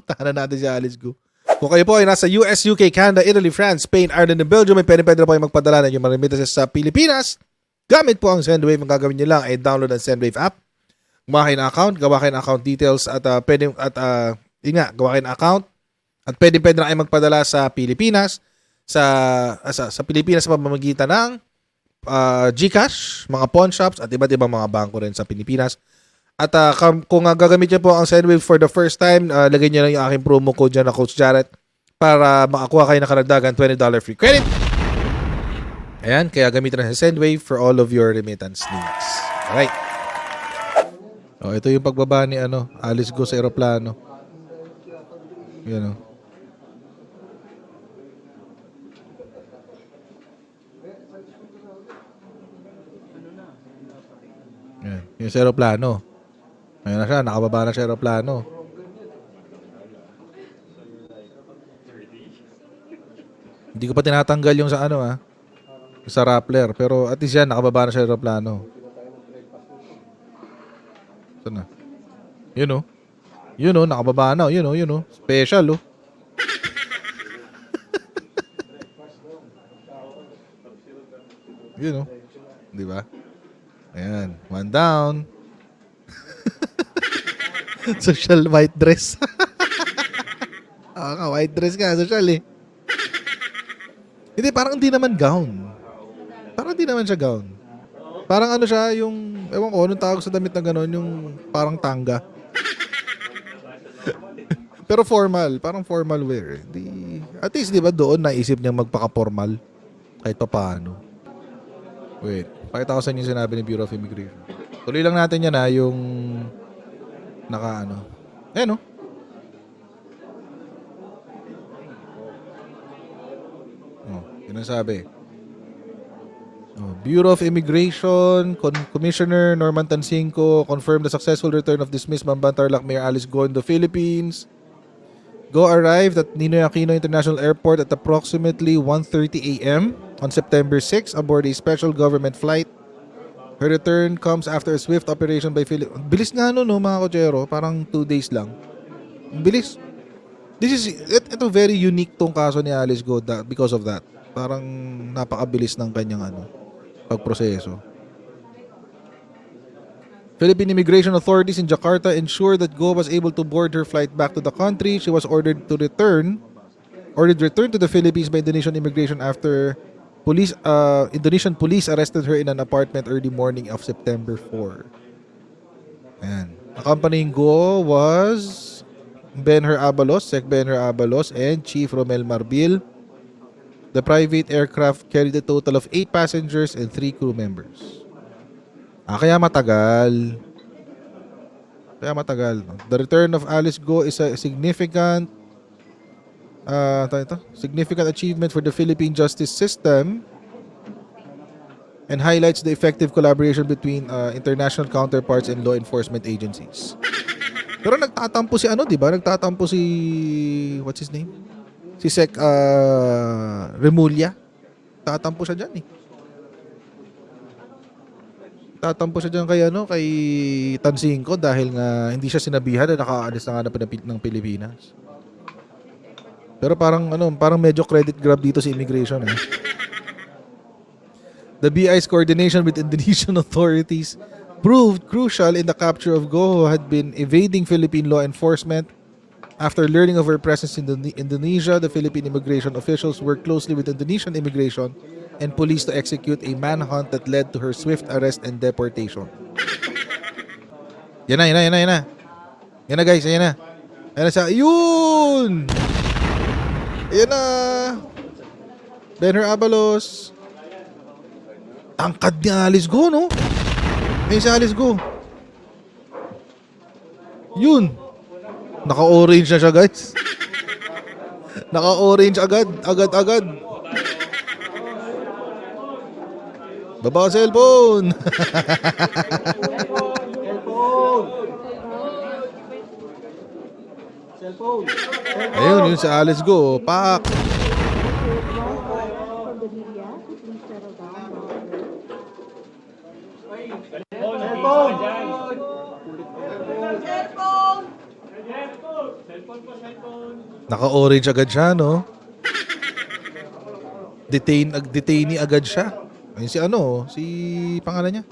Puntahan na natin si Alice Gu. Kung kayo po ay nasa US, UK, Canada, Italy, France, Spain, Ireland, and Belgium, may pwede na po kayo magpadala ng yung mga remittances sa Pilipinas. Gamit po ang Sendwave. Ang gagawin nyo lang ay download ang Sendwave app. Gawa kayo ng account, gawa kayo ng account details at gawa kayo ng account at pwede na kayo magpadala sa Pilipinas sa Pilipinas sa pamamagitan ng GCash, mga pawn shops at iba't ibang mga bangko rin sa Pilipinas. At kung gagamit niyo po ang Sendwave for the first time, lagay niyo lang yung aking promo code dyan na Coach Jarrett para makakuha kayo ng karagdagan $20 free credit. Ayan, kaya gamitin na sa Sendwave for all of your remittance needs. Alright. Oh, ito yung pagbaba ni Alice Gu sa eroplano. Yan o. Yan, yung sa eroplano. Ayan na siya, nakababa na sa eroplano. Hindi ko pa tinatanggal yung sa sa Rappler, pero at least yan, nakababa na sa eroplano. Saan na? Yun o. Yun o, nakababa na. Yun o. Special o. Yun o. Di ba? Ayan. One down. Social white dress. White dress ka. Social eh. Hindi, parang hindi naman gown. Parang hindi naman siya gown. Parang siya yung, ewan ko, anong tawag sa damit na gano'n, yung parang tanga. Pero formal, parang formal wear. At least, di ba, doon naisip niyang magpaka-formal. Kahit pa paano. Wait, pakita ko sa inyo yung sinabi ni Bureau of Immigration. Tuloy lang natin yan yung Ayan o. Yun ang sabi. Bureau of Immigration, Commissioner Norman Tansinco confirmed the successful return of dismissed Mambantarlac Mayor Alice Go in the Philippines. Go arrived at Ninoy Aquino International Airport at approximately 1:30 a.m. on September 6 aboard a special government flight. Her return comes after a swift operation by Philippines. Bilis nga mga kochero. Parang 2 days lang. Bilis. Ito very unique tong kaso ni Alice Go because of that. Parang napakabilis ng kanyang pagproseso. Philippine immigration authorities in Jakarta ensured that Go was able to board her flight back to the country. She was ordered return to the Philippines by Indonesian immigration after Indonesian police arrested her in an apartment early morning of September 4. Ayan. Accompanying Go was Sec Benher Abalos, and Chief Romel Marbil. The private aircraft carried a total of 8 passengers and 3 crew members. Kaya matagal. The return of Alice Go is a significant achievement for the Philippine justice system and highlights the effective collaboration between international counterparts and law enforcement agencies. Pero nagtatampo si di ba? Nagtatampo si what's his name? Si Sec Remulla. Tatampo siya diyan eh. Tatampo siya diyan kay Tansinco dahil nga hindi siya sinabihan na nakaalis na ng Pilipinas. Pero parang medyo credit grab dito si immigration eh. The BI's coordination with Indonesian authorities proved crucial in the capture of Go, who had been evading Philippine law enforcement. After learning of her presence in Indonesia, the Philippine immigration officials worked closely with Indonesian immigration and police to execute a manhunt that led to her swift arrest and deportation. Yan na. Yan na guys, ayan na. Ayan na siya. Ayun! Ayan na. Benher Abalos. Tangkad ni Alice Go, no? Ayun si Alice Go. Yun. Naka-orange na siya, guys. Naka-orange agad. Baba cellphone. Ayun, yun si Alice Go. Pak. Naka-orange agad siya, no? Detainee agad siya. Ayun si ano, si pangalan niya?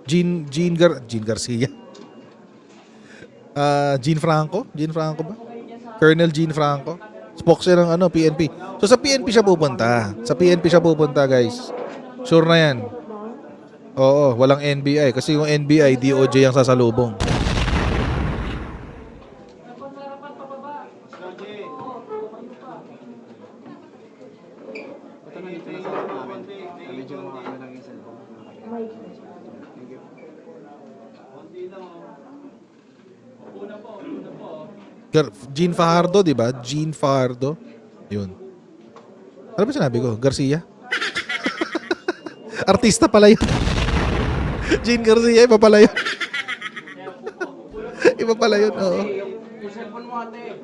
Jean Garcia. Jean Franco? Jean Franco ba? Colonel Jean Franco. Spokesman ng ano, PNP. So sa PNP siya pupunta. Sa PNP siya pupunta, guys. Sure na yan. Oo, walang NBI. Kasi yung NBI, DOJ ang sasalubong. Jean Fajardo, di ba? Jean Fajardo. Yun. Ano ba sinabi ko? Garcia? Artista pala yun. Jean Garcia, iba pala yun. Iba pala yun, oo. Yung cellphone mo ate.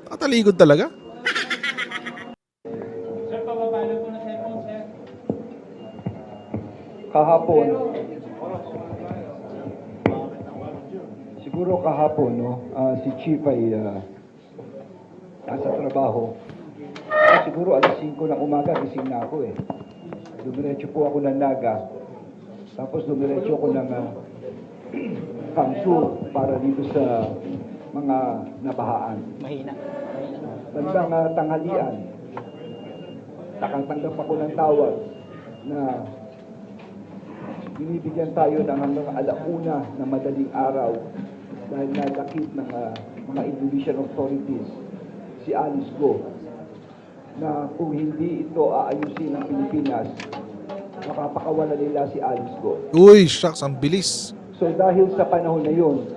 Nakataligod talaga. Sir, pababalo po na cellphone, sir. Kahapon, siguro kahapon, no, si Chief ay nasa trabaho. Siguro alas 5 ng umaga, gising na ako eh. Dumiretso po ako ng Naga. Tapos dumiretso ako ng Kamsu para dito sa mga nabahaan. Mahina. Bandang tanghalian, nakatanggap ako ng tawag na binibigyan tayo ng hanggang alauna na madaling araw dahil nadakip ng mga Indonesian authorities si Alice Go na kung hindi ito aayusin ng Pilipinas, makapakawala nila si Alice Go. Uy, shucks, ang bilis. So dahil sa panahon na yun,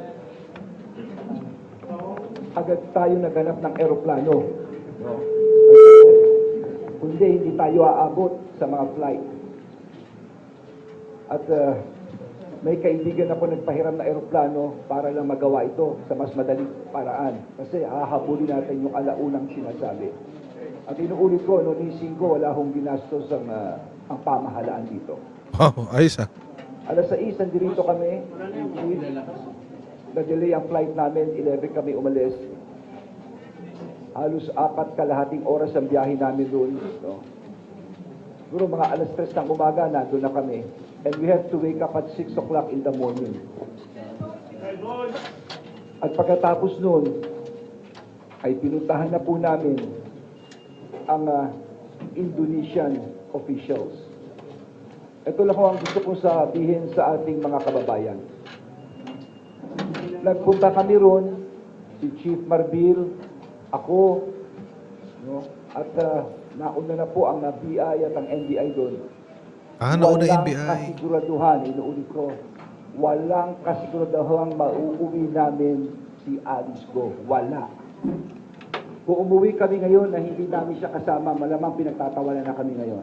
agad tayo naghanap ng eroplano. No? Kundi hindi tayo aabot sa mga flight. At may kaibigan ako nagpahiram na eroplano para lang magawa ito sa mas madaling paraan. Kasi hahabulin natin yung alaunang sinasabi. At inuulit ko, noong ising ko, wala akong ginastos ang pamahalaan dito. Wow, ayos ah. Alas 6, nandito kami. Na-delay ang flight namin, 11 kami umalis. Halos 4 kalahating oras ang biyahe namin doon. No? Siguro mga alas 3 ng umaga, nandun na kami. And we have to wake up at 6 o'clock in the morning. At pagkatapos noon, ay pinuntahan na po namin ang Indonesian officials. Ito lang ang gusto kong sabihin sa ating mga kababayan. Nagpunta kami ron, si Chief Marbil, ako, no? At nauna na po ang BI at ang NBI doon. Nauna Walang NBI. kasiguraduhan, inuulit ko, walang kasiguraduhan mauuwi namin si Alice Go. Wala. Kung umuwi kami ngayon na hindi namin siya kasama, malamang pinagtatawanan na kami ngayon.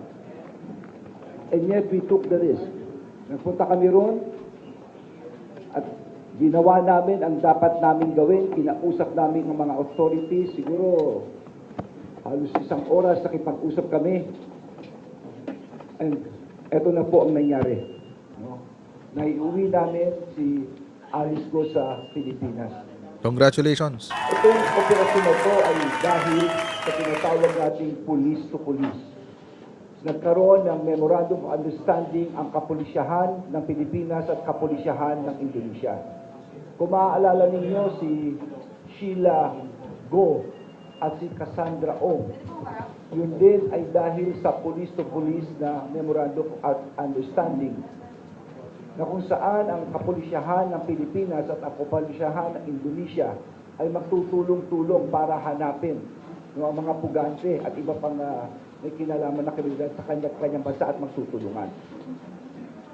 And yet we took the risk. Nagpunta kami ron at ginawa namin ang dapat namin gawin. Kinausap namin ang mga authorities. Siguro halos 1 oras nakipag-usap kami. And eto na po ang nangyari. No? Naiuwi namin si Alice Go sa Pilipinas. Congratulations. Itong operasyon na ito ay dahil sa tinatawag nating police to police. Nagkaroon ng Memorandum of Understanding ang kapulisyahan ng Pilipinas at kapulisyahan ng Indonesia. Kung maaalala ninyo si Sheila Go at si Cassandra Ong, yun din ay dahil sa police to police na Memorandum of Understanding na kung saan ang kapulisyahan ng Pilipinas at ang kapulisyahan ng Indonesia ay magtutulong-tulong para hanapin ang mga pugante at iba pang may kinalaman na kriminalidad sa kanyang bansa at magtutulungan.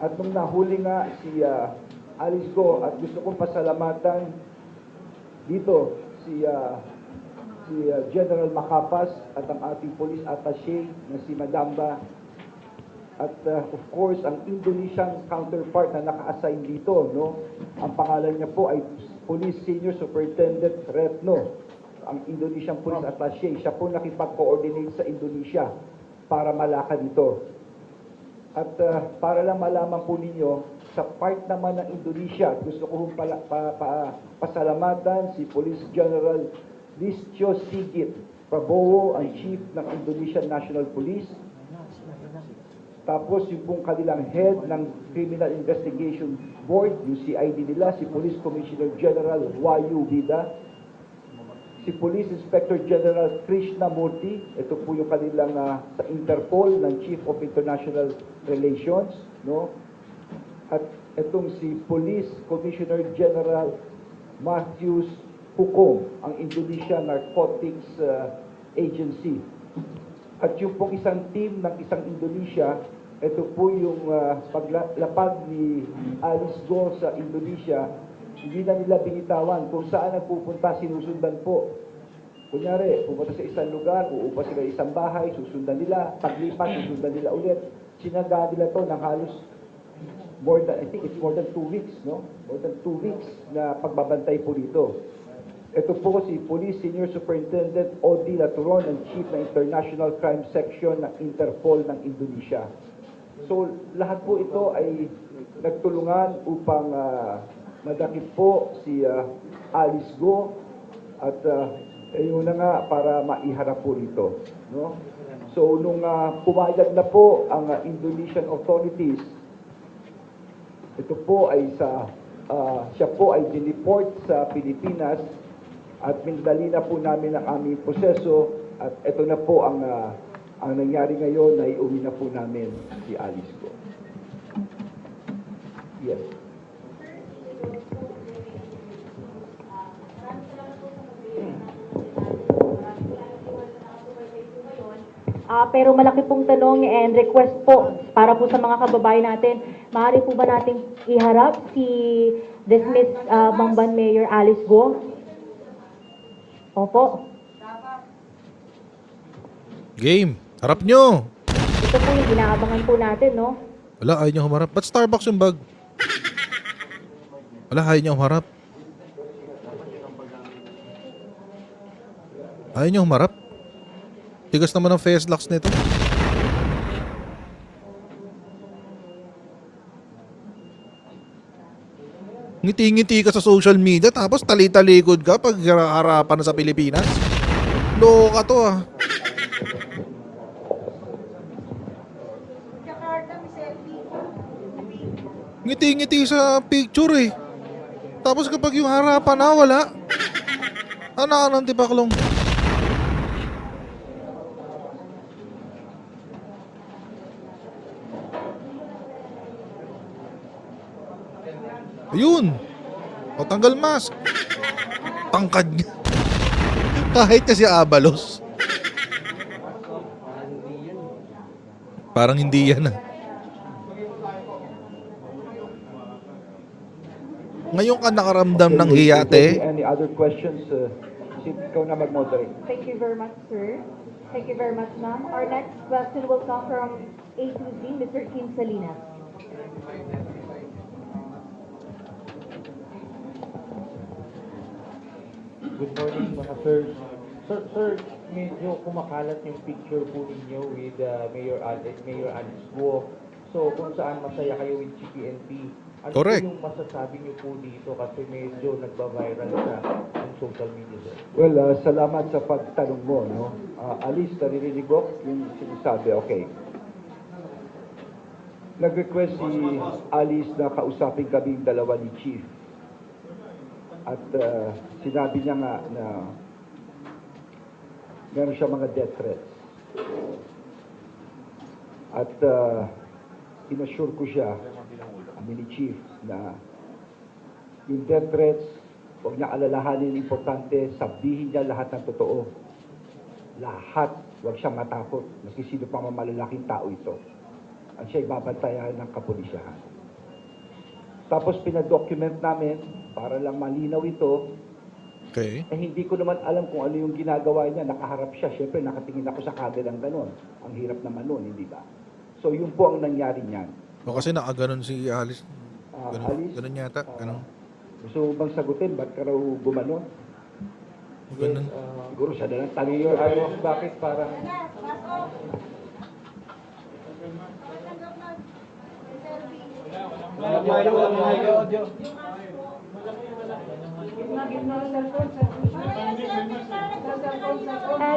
At nung nahuli nga si Alice Go, at gusto kong pasalamatan dito si General Macapas at ang ating police attaché na si Madamba. At of course, ang Indonesian counterpart na naka-assign dito, no? Ang pangalan niya po ay Police Senior Superintendent Retno, ang Indonesian Police Attaché. Siya po nakipag-coordinate sa Indonesia para malakad ito. At para lang malaman po ninyo, Sa part naman ng Indonesia, gusto ko hong pasalamatan si Police General Listio Sigit Prabowo, ang Chief ng Indonesian National Police. Tapos yung pong kanilang head ng Criminal Investigation Board, yung CID nila, si Police Commissioner General Wayu Vida, si Police Inspector General Krishna Murthy, ito po yung kanilang sa Interpol ng Chief of International Relations, no? At itong si Police Commissioner General Matthews Hukom, ang Indonesia Narcotics Agency. At yung pong isang team ng isang Indonesia, ito po yung paglapag ni Alice Go sa Indonesia, hindi na nila binitawan. Kung saan nagpupunta, sinusundan po. Kunyari, pupunta sa isang lugar, uupa sila isang bahay, susundan nila, paglipat, susundan nila ulit. Sinaga nila to ng halos I think it's more than 2 weeks, no? More than 2 weeks na pagbabantay po dito. Ito po si Police Senior Superintendent Odi Laturon, ang Chief ng International Crime Section ng Interpol ng Indonesia. So, lahat po ito ay nagtulungan upang madakip po si Alice Go at yun na nga para maiharap po rito. No? So, nung pumayag na po ang Indonesian authorities, ito po ay siya po ay dineport sa Pilipinas at minadali na po namin ang aming proseso at ito na po ang nangyari ngayon na iuwi na po namin si Alice Go. Yes. Pero malaki pong tanong and request po para po sa mga kababayan natin, maaari po ba nating iharap si dismissed Bamban Mayor Alice Go? Opo. Game. Harap nyo. Ito po yung inaabangan po natin, no? Wala, ayaw nyo humarap. Ba't Starbucks yung bag? Wala, ayaw nyo humarap. Ayaw nyo humarap. Tigas naman ang face locks nito. Ngiti-ngiti ka sa social media tapos tali-talikod ka pag harapan na sa Pilipinas. Loka to ah. Ngiti-ngiti sa picture eh. Tapos kapag yung harapan na wala. Anak ng tipaklong. Ayun. O tanggal mask. Tangkad niya. Kahit niya si Abalos. Parang hindi yan ah. Ngayon ka nakaramdam ng hiyate. Any other questions? Ikaw na mag-moderate. Thank you very much, sir. Thank you very much, ma'am. Our next question will come from A to Z, Mr. Kim Salinas. Good morning mga sir. Sir, medyo kumakalat yung picture po ninyo with Mayor Alice Go. So kung saan masaya kayo with GPNP. Ano Correct. po yung masasabi niyo po dito kasi medyo nagba-viral sa social media, sir? Well, salamat sa pagtanong mo. No? Alice, naririnig ko yung sinasabi. Okay. Nag-request si Alice na kausapin kami yung dalawa ni Chief. At sinabi niya nga na meron siya mga death threats. At inassure ko siya, ni Chief, na yung death threats, huwag niya alalahanin, importante, sabihin niya lahat ng totoo. Lahat, huwag siyang matakot. Maski sino pa malalaking tao ito. At siya ibabantayan ng kapulisyahan. Tapos pinadocument namin, para lang malinaw ito, Okay. hindi ko naman alam kung ano yung ginagawa niya. Nakaharap siya. Siyempre, nakatingin ako sa kabilang ganon. Ang hirap naman nun, hindi ba? So, yun po ang nangyari niyan. O kasi nakaganon si Alice. Alice? Ganon yata. Ganon. Gusto mo bang sagutin? Ba't ka raw gumanon? Ganon. Siguro siya na lang tanong Mayor Alice, bakit parang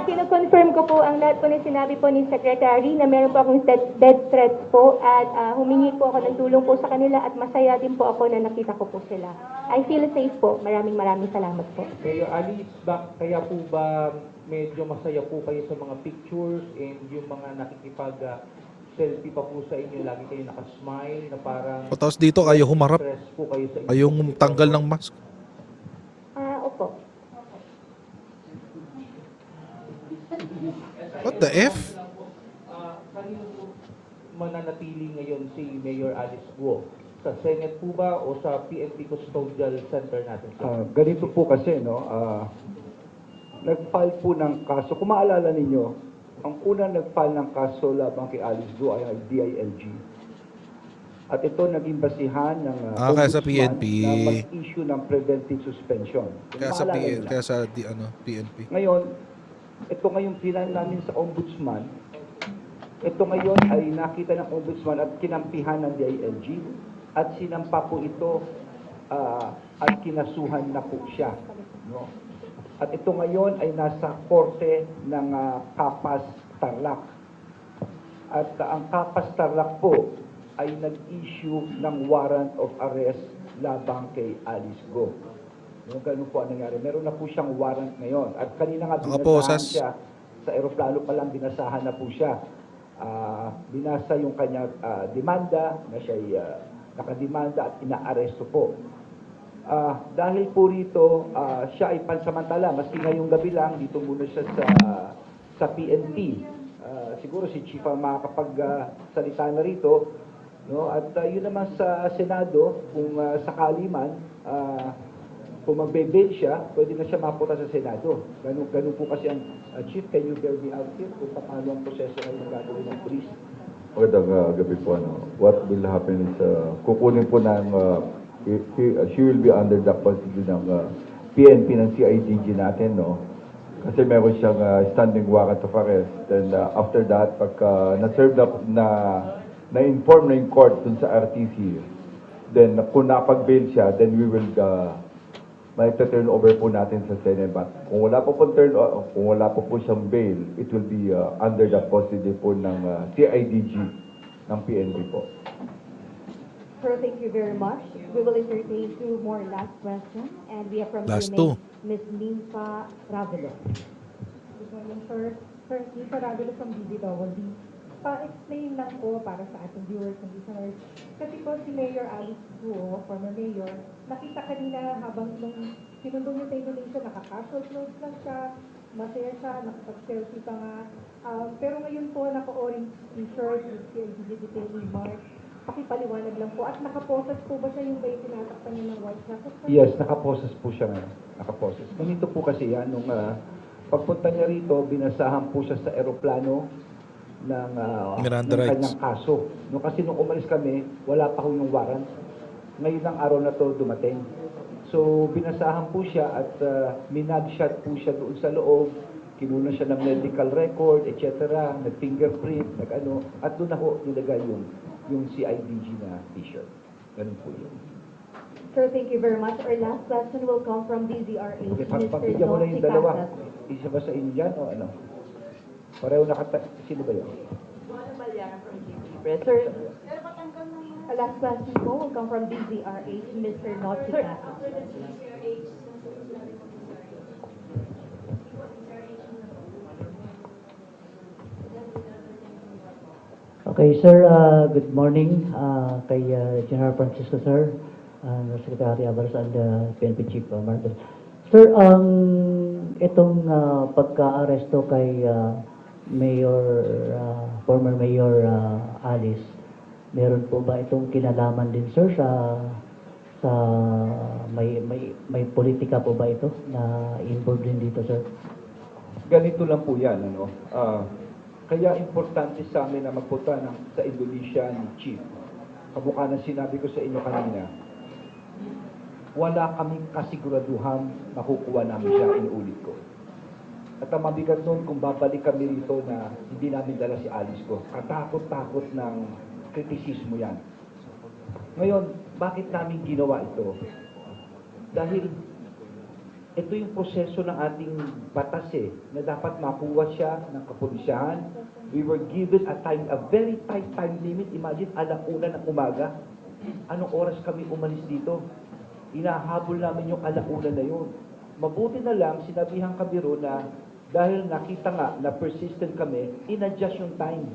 Kino-confirm ko po ang lahat po na sinabi po ni Secretary na meron po akong death threats po at humingi po ako ng tulong po sa kanila at masaya din po ako na nakita ko po sila. I feel safe po. Maraming salamat po. Mayor Alice, kaya po ba medyo masaya po kayo sa mga pictures and yung mga selfie pa po sa inyo, lagi kayo nakasmile na parang Tapos dito kayo humarap, stress po kayo sa inyo. kayong tanggal ng mask. Opo. What the F? Kanino po mananatili ngayon si Mayor Alice Guo? Sa Senate po ba o sa PNP Custodial Center natin? Ganito po kasi, no, nag-file po ng kaso. Kung maalala ninyo, ang unang nag-file ng kaso labang kay Alice Guo ay ang DILG. At ito naging basihan ng Kaya sa ombudsman PNP. na mag-issue ng preventive suspension. Kung maalala nila. Kaya sa PNP. Ngayon, ito ngayon pinal namin sa ombudsman. Ito ngayon ay nakita ng ombudsman at kinampihan ng DILG at sinampa po ito at kinasuhan na po siya. No? At ito ngayon ay nasa korte ng Kapas Tarlac. At ang Kapas Tarlac po ay nag-issue ng warrant of arrest labang kay Alice Guo. No, ganun po ang nangyari. Meron na po siyang warrant ngayon. At kanina nga binasahan siya, sa aeroplano pa lang binasahan na po siya. Binasa yung kanya demanda, na siya'y nakademanda at inaaresto po. Dahil po rito, siya ay pansamantala, maski ngayong gabi lang, dito muna siya sa PNP. Siguro si Chief ang makakapagsalita na rito. No? At yun naman sa Senado, kung sakali man, kung magbe-bail siya, pwede na siya mapunta sa Senado. Ganun po kasi ang Chief, can you bear me out here kung paano ang proseso ngayon gagawin ng police? Magandang gabi po. What will happen is, kukunin po ng, she will be under the custody ng PNP ng CIDG natin, no? Kasi meron siyang standing warrant of arrest. Then after that, pagka na-serve na-inform na yung court dun sa RTC, then kung napag-bail siya, then we will may turn over po natin sa Senate. But kung wala po siyang bail, it will be under the custody po ng CIDG ng PNP po. Sir, thank you very much. We will entertain two more last questions and we have from Last GMA, two. Ms. Ninfa Ravelo. Good morning, sir. Sir, Lisa Ravelo from DBWD. Pa-explain lang po para sa ating viewers and listeners. Kasi po si Mayor Alice Guo, former mayor, nakita kanina habang nung sinundo niyo sa Indonesia, naka-casual clothes lang siya, masaya siya, nakapag-selfie pa nga. Pero ngayon po, naka-orange t-shirt, with CLGD detailing mark. Pakipaliwanag lang po. At nakaposas po ba siya yung ba yung tinatakpan niya ng white jacket? Yes, nakaposes po siya ngayon. Nakaposes. Ganito po kasi yan, nung pagpunta niya rito, binasahan po siya sa aeroplano ng Miranda ng rights. kanyang kaso. No, kasi nung umalis kami, wala pa ho yung warrant. Ngayon ang araw na to dumating. So, binasahan po siya at minagshot po siya doon sa loob. Kinuna siya ng medical record, etc. Nag-fingerprint, nag-ano. At doon na ho nilagay yung CIDG na t-shirt. Ganun po yun. Sir, thank you very much. Our last question will come from DZRH, Okay, Mr. pagpapigyan mo na yung Don dalawa. Casas. Isa ba sa inyo dyan o ano? Pareho sino ba yun? Sir, last question po will come from DZRH, Mr. Nochi Casas. Okay, sir, good morning kay General Francisco, sir, Secretary Alvarez and PNP Chief Marcos. Sir, itong pagka-aresto kay former Mayor Alice, meron po ba itong kinalaman din, sir, sa may politika po ba ito na involved din dito, sir? Ganito lang po yan, ano? Kaya importante sa amin na magpunta sa Indonesia ni Chief. Kamukha na sinabi ko sa inyo kanina, wala kaming kasiguraduhan makukuha namin siya, inuulit ko. At ang mabigat nun kung babalik kami rito na hindi namin dala si Alice ko. Katakot-takot ng kritisismo yan. Ngayon, bakit namin ginawa ito? Dahil ito yung proseso ng ating batas na dapat makuha siya ng kapulisyahan. We were given a very tight time limit. Imagine, 1:00 ng umaga. Anong oras kami umalis dito? Inahabol namin yung 1:00 na yun. Mabuti na lang, sinabihan kami ro na dahil nakita nga na persistent kami, in-adjust yung time.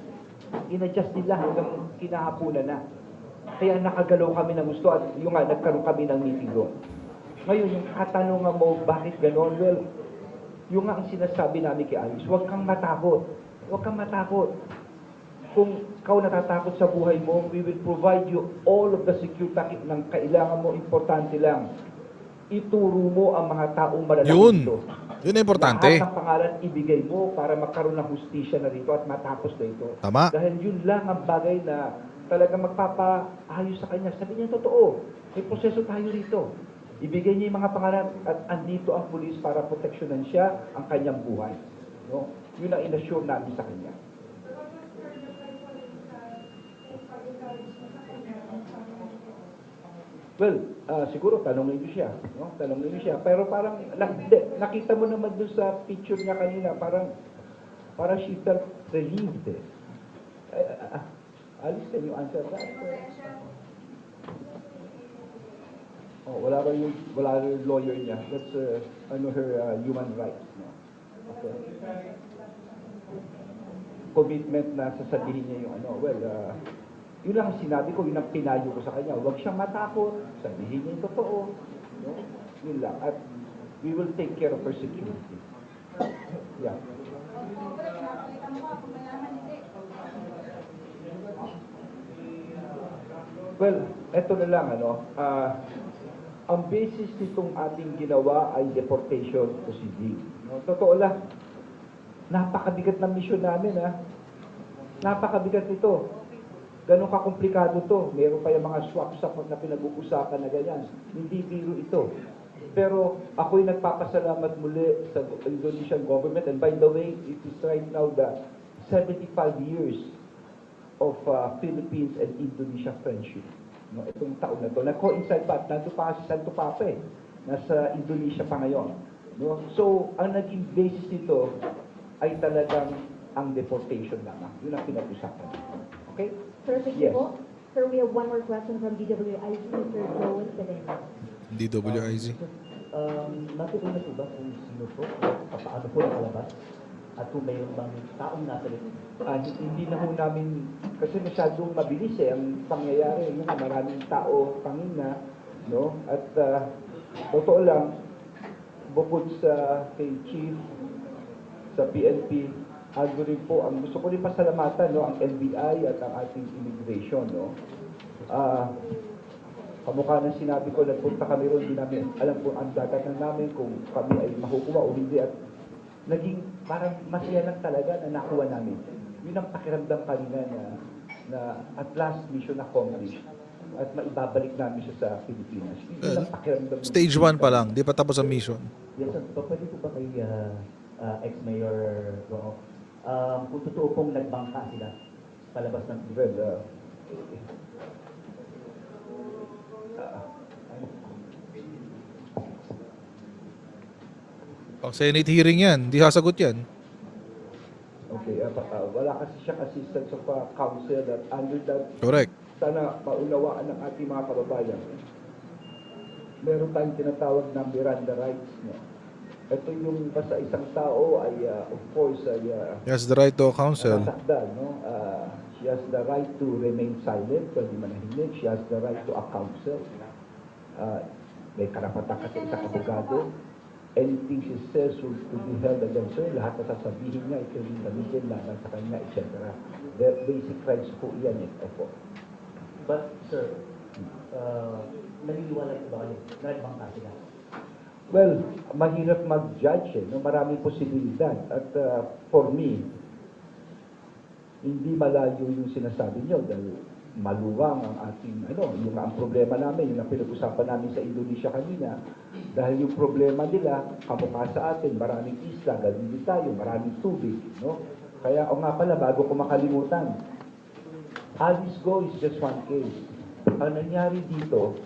In-adjust nila hanggang kinahapunan na. Kaya nakagalaw kami ng gusto at yung nga, nagkaroon kami ng meeting doon. Ngayon, yung katanungan mo, bakit ganon? Well, yung nga ang sinasabi namin kay Alice, huwag kang matakot. Huwag kang matakot. Kung ikaw natatakot sa buhay mo, we will provide you all of the security ng kailangan mo. Importante lang, ituro mo ang mga taong malalaki Yun. dito. Yun ang importante. Lahat ng pangalan ibigay mo para magkaroon ng hustisya na rito at matapos na ito. Tama. Dahil yun lang ang bagay na talagang magpapaayos sa kanya. Sabi niya, totoo. May proseso tayo rito. Ibigay niya yung mga pangalan at andito ang pulis para proteksyonan siya ang kanyang buhay. No? Yun ang inassure namin sa kanya. Well, siguro tanongin niyo siya. No? Tanongin niyo siya. Pero parang nakita mo naman doon sa picture niya kanina, parang she felt relieved. Alice, can you answer that? Oh, wala rin yung lawyer niya. That's her human rights. No? Okay. Commitment na sasabihin niya yung yun lang ang sinabi ko, yun ang pinayo ko sa kanya. Huwag siyang matakot, sabihin niya yung totoo. No? Yun lang. At we will take care of her security. Yeah. Well, eto na lang, ang basis nitong ating ginawa ay deportation proceeding. No? Totoo lang, napakabigat ng mission namin, Napakabigat nito. Ganon kakomplikado to. Meron pa yung mga swap-swap na pinag-uusapan na ganyan. Hindi biro ito. Pero ako'y nagpapasalamat muli sa Indonesian government. And by the way, it is right now the 75 years of Philippines and Indonesia friendship. No, itong taon na to. Nag-coincide pa. Nandito pa si Santo Papa Nasa Indonesia pa ngayon. No? So, ang naging basis nito ay talagang ang deportation lamang. Yun ang pinag-usapan. Okay? Sir, thank you po. Sir, we have one more question from DWIZ, Mr. Joel Pedeno. DWIZ. Natutunan po ba kung sino po? Paano po nakalabas? At kung mayroon bang taong nasa likod? Hindi na ho namin, kasi masyadong mabilis ang pangyayari. Yung maraming tao pangina, no? At totoo lang, bukod sa kay Chief, sa PNP, ano rin po, ang gusto ko rin pasalamatan, no, ang NBI at ang ating immigration, no. Kamukha ng sinabi ko, nagpunta kami ron, hindi namin alam kung ang dagatan namin, kung kami ay makukuha o hindi, at naging parang masaya lang talaga na nakuha namin. Yun ang pakiramdam kanina na at last mission accomplished at maibabalik namin siya sa Pilipinas. Yun ang pakiramdam. Stage 1 pa lang, di pa tapos ang mission. Yes, sir. Pwede po ba kay ex-mayor Roque? Kung totoo pong nagbangka sila palabas ng Well, Pang Senate hearing yan, di sasagot yan. okay, wala kasi siyang assistance of counsel at under that, Correct. sana maunawaan ng ating mga kababayan. Meron tayong tinatawag na Miranda rights. No? Ito yung basta isang tao ay, of course, ay He has the right to counsel. nasakdal. No? She has the right to remain silent, pwede manahimik. She has the right to a counsel. May karapatan kasi isang abogado. Anything she says will be held against her. Lahat na sasabihin niya, ito yung gamitin laban sa kanya, etc. The basic rights po yan. Opo. But, sir, naniniwala ko ba kayo na nagbangka sila? Well, mahirap mag-judge. No? Maraming posibilidad. At for me, hindi malayo yung sinasabi niyo dahil maluwang ang ating, yung ang problema namin, yung pinag-usapan namin sa Indonesia kanina, dahil yung problema nila, kamukha sa atin, maraming isla, galing din tayo, maraming tubig, no? Kaya, nga pala, bago ko makalimutan, Alice Go is just one case. ang nangyari dito,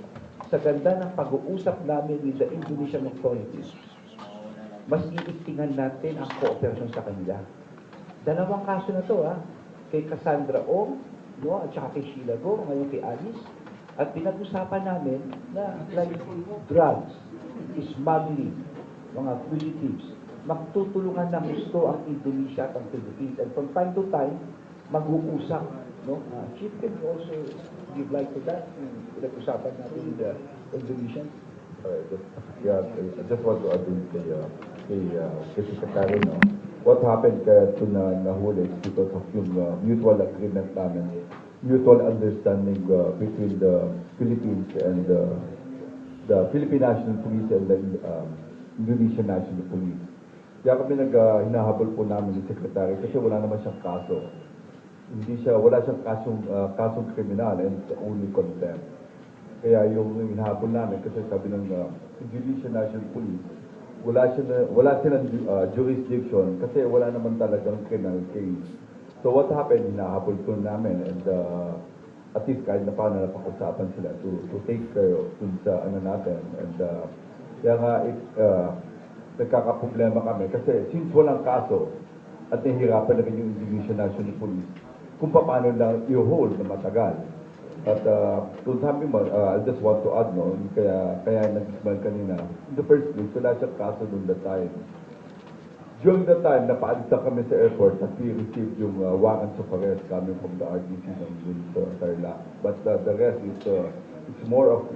sa ganda ng pag-uusap namin with the Indonesian authorities, mas iigtingan natin ang cooperation sa kanila. Dalawang kaso na to, kay Cassandra Ong, no, at saka kay Sheila Go, ngayon kay Alice, at pinag-usapan namin na like drugs, smuggling, mga fugitives, magtutulungan ng gusto ang Indonesia at ang Philippines. And from time to time, mag-uusap. No? Chief, can you also give light to that? Pinag-usapan natin with the Indonesians. Yeah, I just want to add in kay Secretary, no? What happened kaya ito na nahuli is because of yung mutual agreement namin, mutual understanding between the Philippines and the Philippine National Police and the Indonesian National Police. Kaya kami hinahabol po namin ni Secretary kasi wala naman siyang kaso. Wala siyang kasong kriminal and it's only contempt. Kaya yung hinahabol namin kasi sabi ng Indonesian National Police, wala silang jurisdiction kasi wala naman talagang criminal case. So what happened, hinahabol po namin and at least kahit na paano napag-usapan sila to take care of dun sa ano natin. And kaya nga nagkakaproblema kami kasi since walang kaso at nahihirapan na rin yung Indonesian National Police kung paano lang i-hold na matagal. At kung sabi mo, I just want to add, no, kaya nag-ismal kanina, in the first place, wala siyang kaso noong that time. During that time, napaalis na kami sa airport at we received yung warrants of arrest coming from the RDC ng Tarlac. But the rest is, it's more of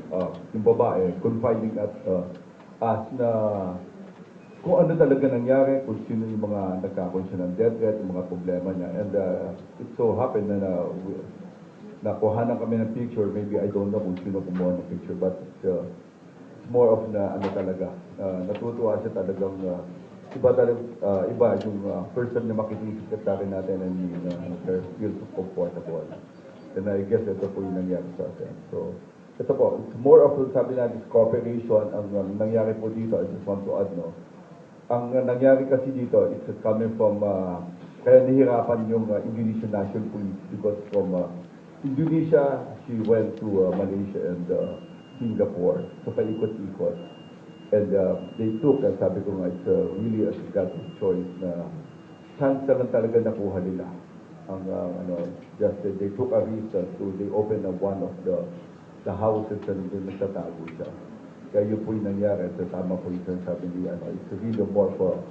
yung babae confiding at us na kung ano talaga nangyari, kung sino yung mga nagkakaroon siya ng death threat, yung mga problema niya. And it so happened na nakuhanan kami ng picture, maybe I don't know kung sino kumuha ng picture, but it's more of na ano talaga, natutuwa siya talagang iba yung person na makikita natin and feels comfortable. And I guess ito po yung nangyari sa atin. So, ito po, it's more of, sabi natin, cooperation. Ang nangyari po dito, I just want to add, no, ang nangyari kasi dito, it's coming from, kaya nahirapan yung Indonesian National Police because from Indonesia, she went to Malaysia and Singapore. So, paikot-ikot. And they took, sabi ko nga, it's really a God's choice na chance na lang talaga nakuha nila. Ang, just they took a risk, so they opened one of the houses and doon nagtatago siya. Kaya yun po yung nangyari. So, tama po yung sabi niya, it's really more for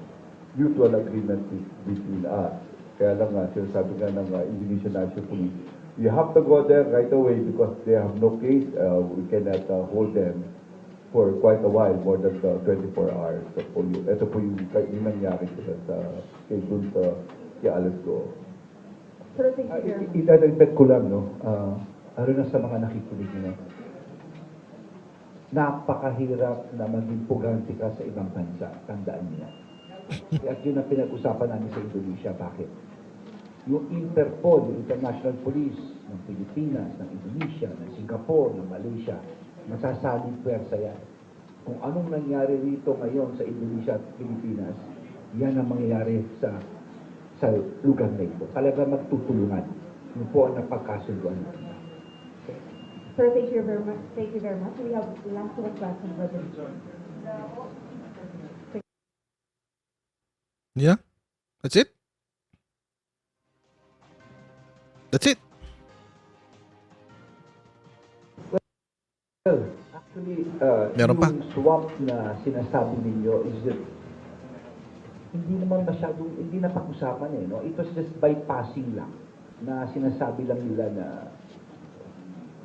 mutual agreement between us. Kaya lang nga, sinasabi nga ng Indonesian National Police, you have to go there right away because they have no case. We cannot hold them for quite a while, more than 24 hours. So po ito po yung nangyari sa kay Alice Go. Sir, thank you, Chair. Idadagdag ko lang, no? Ano na sa mga nakikinig nyo, napakahirap na maging pugante ka sa ibang bansa. Tandaan niyo. At yun ang pinag-usapan namin sa Indonesia. Bakit? Yung Interpol, yung International Police ng Pilipinas, ng Indonesia, ng Singapore, ng Malaysia, masasaling pwersa yan. Kung anong nangyari rito ngayon sa Indonesia at Pilipinas, yan ang mangyayari sa lugar na ito. Talaga magtutulungan. Yun po ang napagkasunduan natin. Sir, thank you very much. Thank you very much. We have last one question for the Yeah? That's it? That's it? Well, actually, Meron pa? yung swap na sinasabi ninyo is that hindi naman masyadong, hindi na pag-usapan no? It was just bypassing lang na sinasabi lang nila na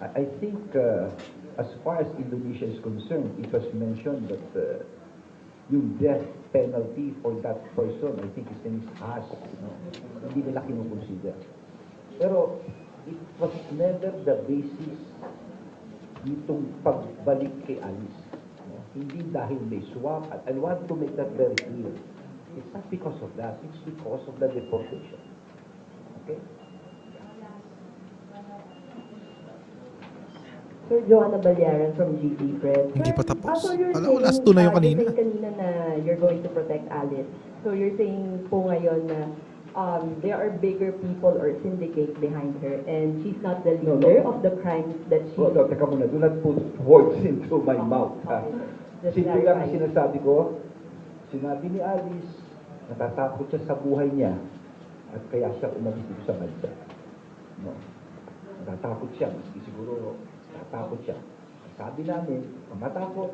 I think as far as Indonesia is concerned, it was mentioned that yung death penalty for that person, I think his name is Has, hindi nila kinukonsider. Pero it was never the basis nitong pagbalik kay Alice. Hindi dahil may swap. I want to make that very clear. It's not because of that. It's because of the deportation. Okay? Sir Joanna Balyaran from GT Press. Hindi pa tapos. So you're Alam mo, saying, last two na yung kanina. you're saying kanina na you're going to protect Alice. So you're saying po ngayon na there are bigger people or syndicate behind her, and she's not the No, leader no. of the crimes that she... Oh, no, teka muna, do not put words into my mouth. Ha? Just Simple lang ang clarify. sinasabi ko. Sinabi ni Alice, natatakot siya sa buhay niya at kaya siya umalis dito sa bansa. No. Natatakot siya, maski siguro natatakot siya. Sabi namin, kung matakot,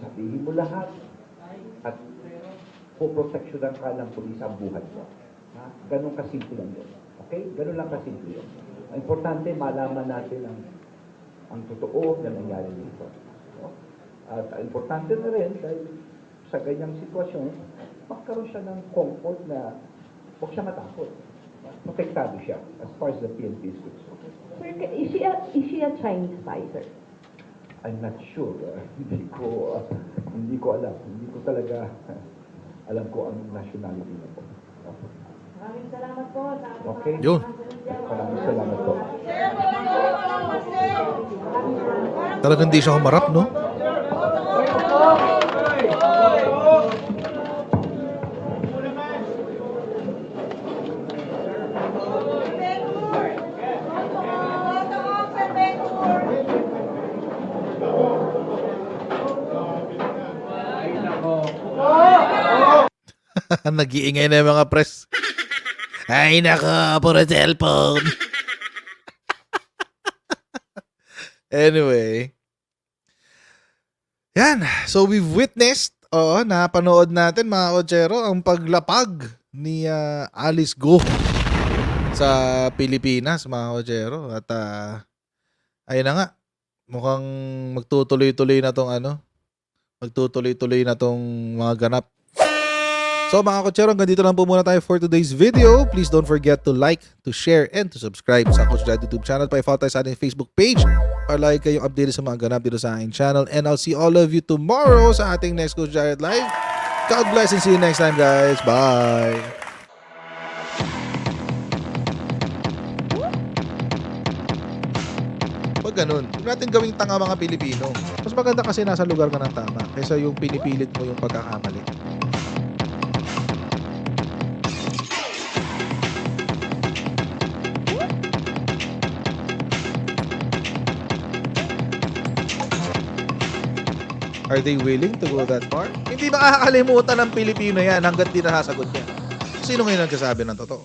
sabihin mo lahat at poproteksyonan ka ng pulis ang buhay mo. Ha? Ganun kasimple lang yun. Okay? Ganun lang kasimple yun. Ang importante, malaman natin ang totoo na nangyari dito. No? At ang importante na rin, dahil sa ganyang sitwasyon, magkaroon siya ng comfort na huwag siya matakot. Protektado siya as far as the PNP is concerned. Sir, is she a Chinese spy, sir? I'm not sure. Hindi ko alam. Hindi ko talaga alam ko ang nationality na po. Maraming salamat po. Okay? Yun. Maraming salamat po. Talagang hindi siya humarap, no? Nag-iingay na yung mga press. Ay, nako, puro cellphone. Anyway. Yan. So, we've witnessed, napanood natin, mga kotsero, ang paglapag ni Alice Go sa Pilipinas, mga kotsero. At, ayun na nga. Mukhang magtutuloy-tuloy na tong magtutuloy-tuloy na tong mga ganap. So mga kotsero, hanggang dito lang po muna tayo for today's video. Please don't forget to like, to share, and to subscribe sa Coach Jad YouTube channel. Pa-follow tayo sa ating Facebook page para lagi kayong updated sa mga ganap dito sa aking channel. And I'll see all of you tomorrow sa ating next Coach Jad Live. God bless and see you next time, guys. Bye! Pag ganun, huwag natin gawing tanga mga Pilipino. Mas maganda kasi nasa lugar ka ng tama kaysa yung pinipilit mo yung pagkakamali. Are they willing to go that far? Hindi makakalimutan ng Pilipino yan hanggat di nasasagot niya. Sino ngayon nagsasabi ng totoo?